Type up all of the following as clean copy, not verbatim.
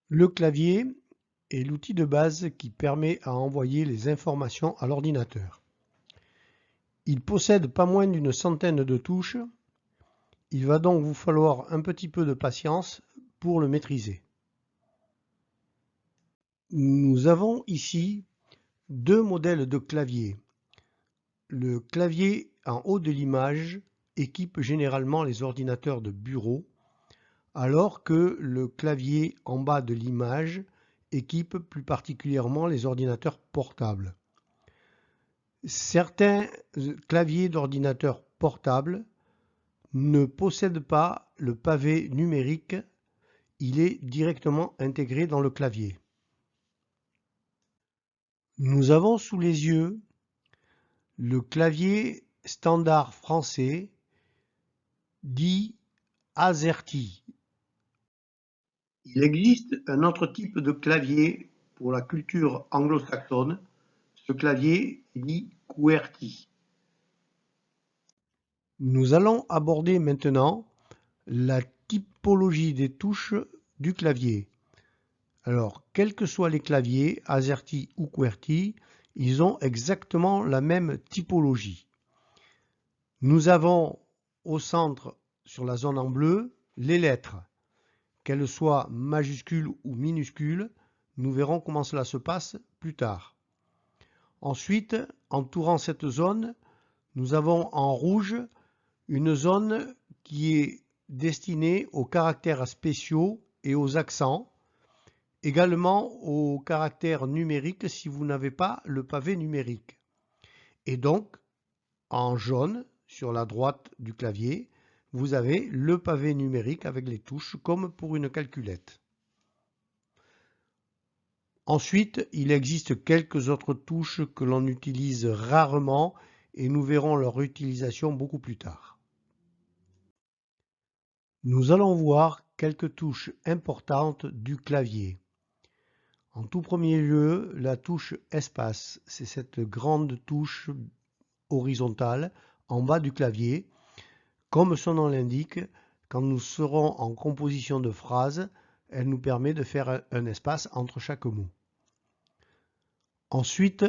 Le clavier est l'outil de base qui permet à envoyer les informations à l'ordinateur. Il possède pas moins d'une centaine de touches. Il va donc vous falloir un petit peu de patience pour le maîtriser. Nous avons ici deux modèles de clavier. Le clavier en haut de l'image équipe généralement les ordinateurs de bureau, alors que le clavier en bas de l'image équipe plus particulièrement les ordinateurs portables. Certains claviers d'ordinateurs portables ne possèdent pas le pavé numérique, il est directement intégré dans le clavier. Nous avons sous les yeux le clavier standard français dit AZERTY. Il existe un autre type de clavier pour la culture anglo-saxonne. Ce clavier est dit QWERTY. Nous allons aborder maintenant la typologie des touches du clavier. Alors, quels que soient les claviers, AZERTY ou QWERTY, ils ont exactement la même typologie. Nous avons au centre, sur la zone en bleu, les lettres. Qu'elles soient majuscules ou minuscules, nous verrons comment cela se passe plus tard. Ensuite, entourant cette zone, nous avons en rouge une zone qui est destinée aux caractères spéciaux et aux accents, également aux caractères numériques si vous n'avez pas le pavé numérique. Et donc, en jaune, sur la droite du clavier, vous avez le pavé numérique avec les touches comme pour une calculette. Ensuite, il existe quelques autres touches que l'on utilise rarement et nous verrons leur utilisation beaucoup plus tard. Nous allons voir quelques touches importantes du clavier. En tout premier lieu, la touche espace, c'est cette grande touche horizontale en bas du clavier. Comme son nom l'indique, quand nous serons en composition de phrases, elle nous permet de faire un espace entre chaque mot. Ensuite,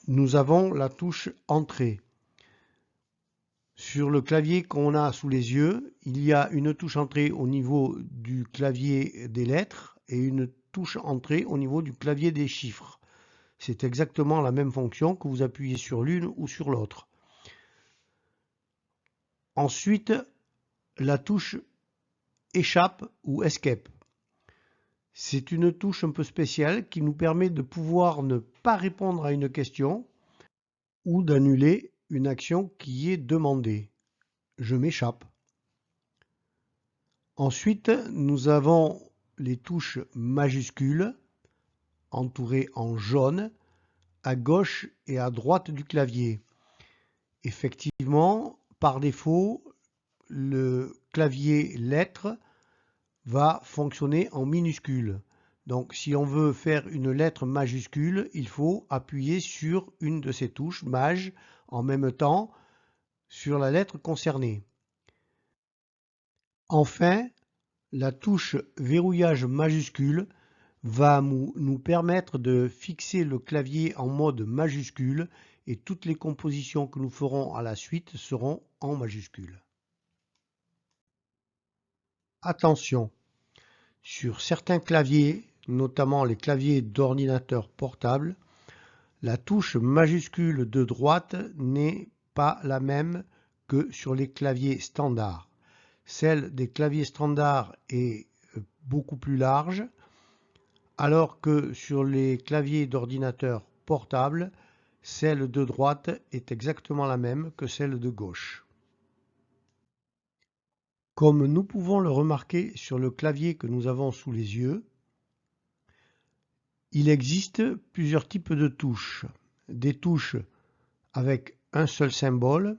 nous avons la touche entrée. Sur le clavier qu'on a sous les yeux, il y a une touche entrée au niveau du clavier des lettres et une touche entrée au niveau du clavier des chiffres. C'est exactement la même fonction que vous appuyez sur l'une ou sur l'autre. Ensuite, la touche échappe ou escape. C'est une touche un peu spéciale qui nous permet de pouvoir ne pas répondre à une question ou d'annuler une action qui est demandée. Je m'échappe. Ensuite, nous avons les touches majuscules entourées en jaune à gauche et à droite du clavier. Effectivement, par défaut, le clavier lettres va fonctionner en minuscule. Donc si on veut faire une lettre majuscule, il faut appuyer sur une de ces touches maj en même temps sur la lettre concernée. Enfin, la touche verrouillage majuscule va nous permettre de fixer le clavier en mode majuscule et toutes les compositions que nous ferons à la suite seront en majuscule. Attention, sur certains claviers, notamment les claviers d'ordinateur portable, la touche majuscule de droite n'est pas la même que sur les claviers standards. Celle des claviers standards est beaucoup plus large, alors que sur les claviers d'ordinateur portable, celle de droite est exactement la même que celle de gauche. Comme nous pouvons le remarquer sur le clavier que nous avons sous les yeux, il existe plusieurs types de touches. Des touches avec un seul symbole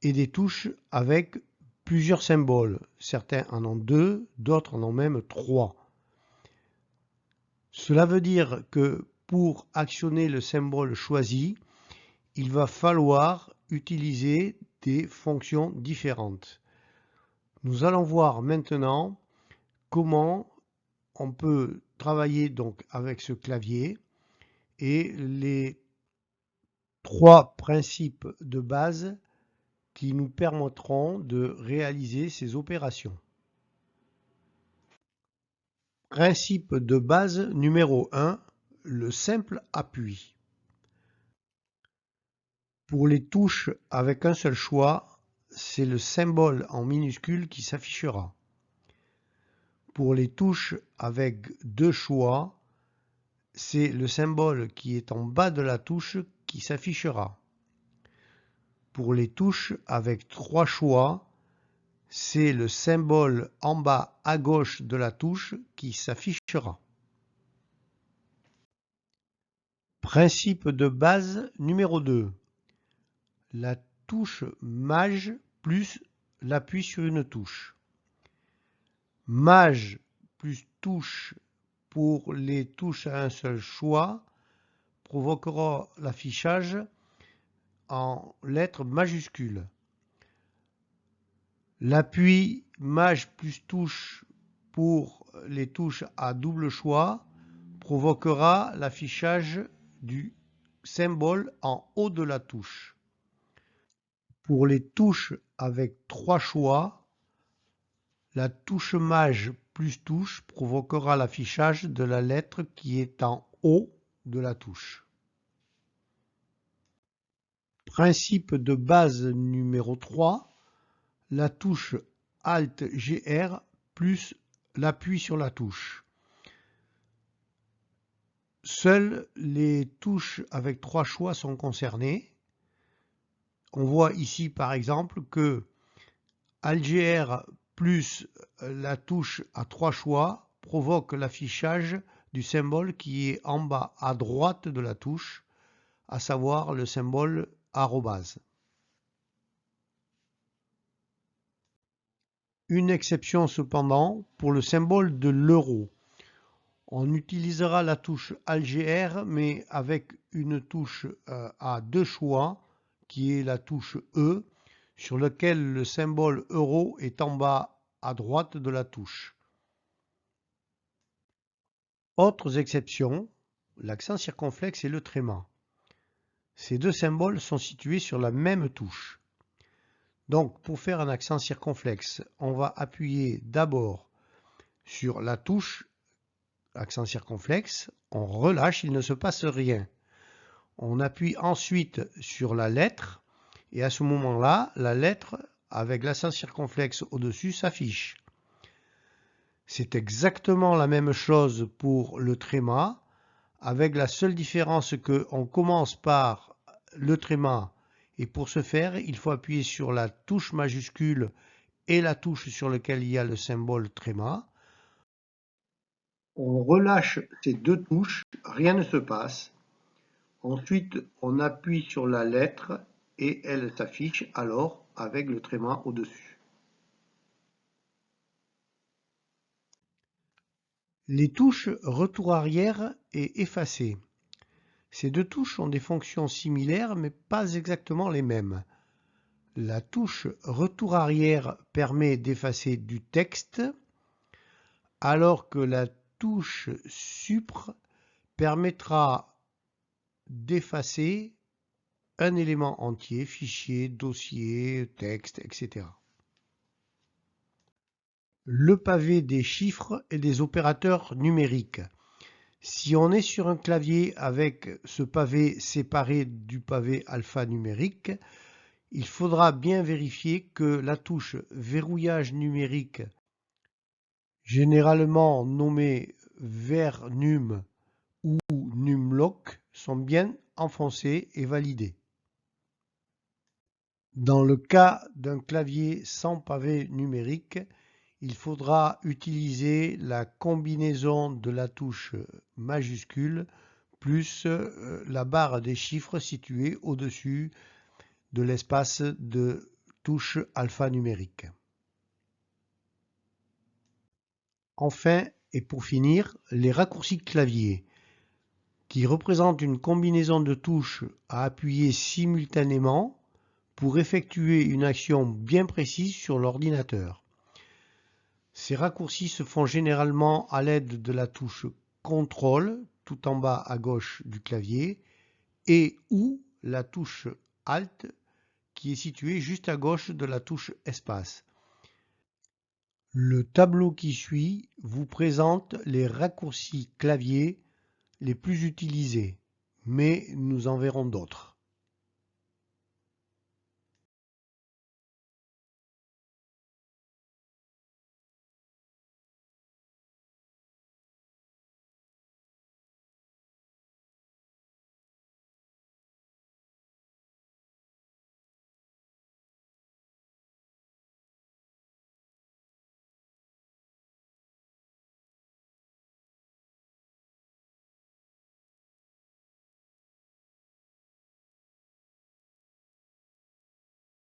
et des touches avec plusieurs symboles. Certains en ont deux, d'autres en ont même trois. Cela veut dire que pour actionner le symbole choisi, il va falloir utiliser des fonctions différentes. Nous allons voir maintenant comment on peut travailler donc avec ce clavier et les 3 principes de base qui nous permettront de réaliser ces opérations. Principe de base numéro 1, le simple appui. Pour les touches avec un seul choix, c'est le symbole en minuscule qui s'affichera. Pour les touches avec 2 choix, c'est le symbole qui est en bas de la touche qui s'affichera. Pour les touches avec 3 choix, c'est le symbole en bas à gauche de la touche qui s'affichera. Principe de base numéro 2. La touche Maj plus l'appui sur une touche. Maj plus touche pour les touches à un seul choix provoquera l'affichage en lettres majuscules. L'appui Maj plus touche pour les touches à double choix provoquera l'affichage du symbole en haut de la touche. Pour les touches avec 3 choix, la touche Maj plus touche provoquera l'affichage de la lettre qui est en haut de la touche. Principe de base numéro 3, la touche Alt-GR plus l'appui sur la touche. Seules les touches avec 3 choix sont concernées. On voit ici par exemple que Alt-GR plus la touche à 3 choix provoque l'affichage du symbole qui est en bas à droite de la touche, à savoir le symbole arrobase. Une exception cependant pour le symbole de l'euro. On utilisera la touche Alt-GR mais avec une touche à 2 choix qui est la touche E sur laquelle le symbole euro est en bas à droite de la touche. Autres exceptions, l'accent circonflexe et le tréma. Ces deux symboles sont situés sur la même touche. Donc pour faire un accent circonflexe, on va appuyer d'abord sur la touche accent circonflexe, on relâche, il ne se passe rien. On appuie ensuite sur la lettre et à ce moment-là, la lettre avec l'accent circonflexe au-dessus s'affiche. C'est exactement la même chose pour le tréma, avec la seule différence qu'on commence par le tréma et pour ce faire, il faut appuyer sur la touche majuscule et la touche sur laquelle il y a le symbole tréma. On relâche ces deux touches, rien ne se passe. Ensuite, on appuie sur la lettre et elle s'affiche alors avec le tréma au-dessus. Les touches retour arrière et effacer. Ces deux touches ont des fonctions similaires mais pas exactement les mêmes. La touche retour arrière permet d'effacer du texte, alors que la touche supr permettra d'effacer un élément entier, fichier, dossier, texte, etc. Le pavé des chiffres et des opérateurs numériques. Si on est sur un clavier avec ce pavé séparé du pavé alphanumérique, il faudra bien vérifier que la touche verrouillage numérique, généralement nommée VERNUM ou NUMLOCK, sont bien enfoncées et validées. Dans le cas d'un clavier sans pavé numérique, il faudra utiliser la combinaison de la touche majuscule plus la barre des chiffres située au-dessus de l'espace de touche alphanumérique. Enfin, et pour finir, les raccourcis clavier, qui représentent une combinaison de touches à appuyer simultanément pour effectuer une action bien précise sur l'ordinateur. Ces raccourcis se font généralement à l'aide de la touche CTRL tout en bas à gauche du clavier et ou la touche Alt qui est située juste à gauche de la touche Espace. Le tableau qui suit vous présente les raccourcis clavier les plus utilisés, mais nous en verrons d'autres.